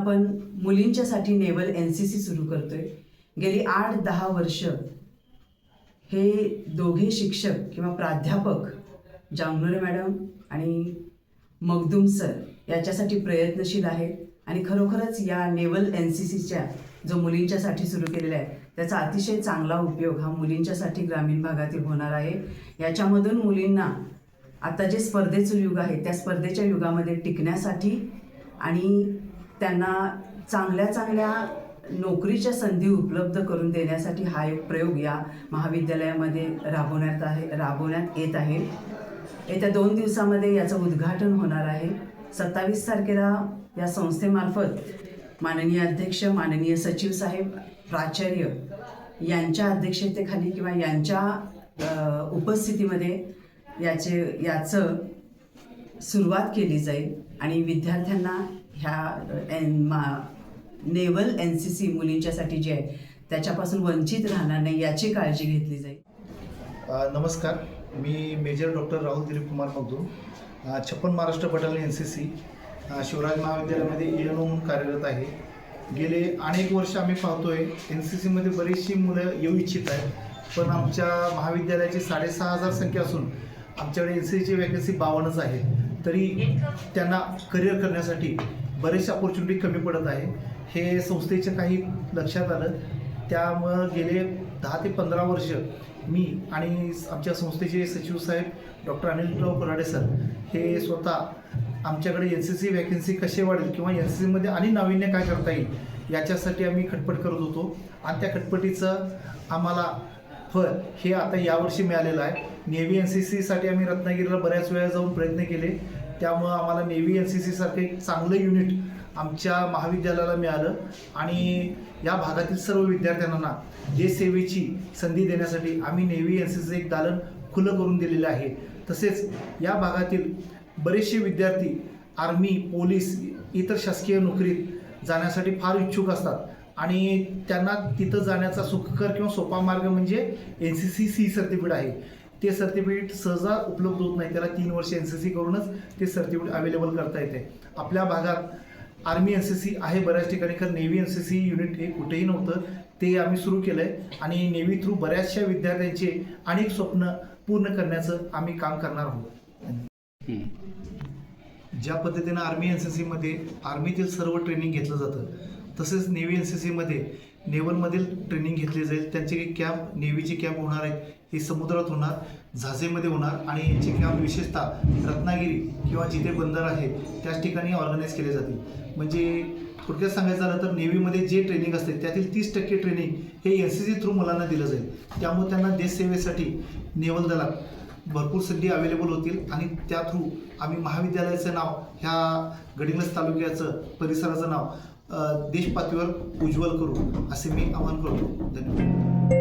आपण मुलींच्यासाठी naval NCC सुरू करतोय। गेली 8-10 वर्ष हे दोघे शिक्षक किंवा प्राध्यापक जांगनुरे मॅडम आणि मगदूम सर याच्यासाठी प्रयत्नशील आहेत आणि खरोखरच या नेवल NCCच्या जो मुलींच्यासाठी सुरू केलेला आहे त्याचा अतिशय चांगला उपयोग हा मुलींच्यासाठी ग्रामीण भागातील होणार आहे। याच्यामधून मुलींना आता जे स्पर्धेचं युग आहे त्या स्पर्धेच्या युगामध्ये टिकण्यासाठी आणि त्यांना चांगल्या चांगल्या नोकरीच्या संधी उपलब्ध करून देण्यासाठी हा एक प्रयोग या महाविद्यालयामध्ये राबवण्यात येत आहे। येत्या 2 दिवसामध्ये याचं उद्घाटन होणार आहे। 27 तारखेला या संस्थेमार्फत माननीय अध्यक्ष, माननीय सचिव साहेब, प्राचार्य यांच्या अध्यक्षतेखाली किंवा यांच्या उपस्थितीमध्ये याचं सुरुवात केली जाईल आणि विद्यार्थ्यांना ह्या नेवल NCC मुलींच्यासाठी जे आहे त्याच्यापासून वंचित राहणार नाही याची काळजी घेतली जाईल। नमस्कार, मी major doctor Rahul Dilip Kumar Magdum, 56 Maharashtra battalion NCC Shivraj महाविद्यालयामध्ये ENO म्हणून कार्यरत आहे। गेले अनेक वर्ष आम्ही पाहतोय NCC मध्ये बरीचशी मुलं येऊ इच्छित आहेत, पण आमच्या महाविद्यालयाची 6,500 संख्या असून आमच्याकडे NCCची वॅकन्सी 52च आहे। तरी त्यांना करिअर करण्यासाठी बरेचसे अपॉर्च्युनिटी कमी पडत आहे। हे संस्थेच्या काही लक्षात आलं, त्यामुळं गेले 10 ते 15 वर्ष मी आणि आमच्या संस्थेचे सचिव साहेब डॉक्टर अनिलराव पराडे सर हे स्वतः आमच्याकडे NCC वॅकन्सी कसे वाढेल किंवा NCC मध्ये आणि नाविन्य काय करता येईल याच्यासाठी आम्ही खटपट करत होतो आणि त्या खटपटीचं आम्हाला फळ हे आता यावर्षी मिळालेलं आहे। नेव्ही NCC साठी आम्ही रत्नागिरीला बऱ्याच वेळा जाऊन प्रयत्न केले, त्यामुळं आम्हाला नेव्ही NCC सारखं एक चांगलं युनिट आमच्या महाविद्यालयाला मिळालं आणि या भागातील सर्व विद्यार्थ्यांना देशसेवेची संधी देण्यासाठी आम्ही नेव्ही NCC एक दालन खुलं करून दिलेलं आहे। तसेच या भागातील बरेचसे विद्यार्थी आर्मी, पोलीस, इतर शासकीय नोकरीत जाण्यासाठी फार इच्छुक असतात आणि त्यांना तिथं जाण्याचा सुखकर किंवा सोपा मार्ग म्हणजे NCC C सर्टिफिकेट आहे। ते सर्टिफिकेट सहजा उपलब्ध होत नाही, त्याला 3 वर्ष NCC करूनच ते सर्टिफिकेट अवेलेबल करता येते। आपल्या भागात आर्मी NCC आहे बऱ्याच ठिकाणी, कारण नेव्ही NCC युनिट हे कुठेही नव्हतं, ते आम्ही सुरू केलं आहे आणि नेव्ही थ्रू बऱ्याचशा विद्यार्थ्यांचे अनेक स्वप्न पूर्ण करण्याचं आम्ही काम करणार आहोत। ज्या पद्धतीनं आर्मी NCC मध्ये आर्मीतील सर्व ट्रेनिंग घेतलं जातं, तसेच नेव्ही NCC मध्ये नेव्हलमधील ट्रेनिंग घेतली जाईल। त्यांचे कॅम्प, नेव्हीचे कॅम्प होणार आहेत, हे समुद्रात होणार, झाजेमध्ये होणार आणि यांचे कॅम्प विशेषतः रत्नागिरी किंवा जिथे बंदर आहे त्याच ठिकाणी ऑर्गनाईज केले जातील। म्हणजे थोडक्यात सांगायचं झालं तर नेव्हीमध्ये जे ट्रेनिंग असते त्यातील 30% ट्रेनिंग हे NCC थ्रू मुलांना दिलं जाईल, त्यामुळे त्यांना देशसेवेसाठी नेव्हल दलात भरपूर संधी अवेलेबल होतील आणि त्या थ्रू आम्ही महाविद्यालयाचं नाव, ह्या गडिंग्लज तालुक्याचं, परिसराचं नाव देशपातळीवर उज्ज्वल करू असे मी आवाहन करतो। धन्यवाद।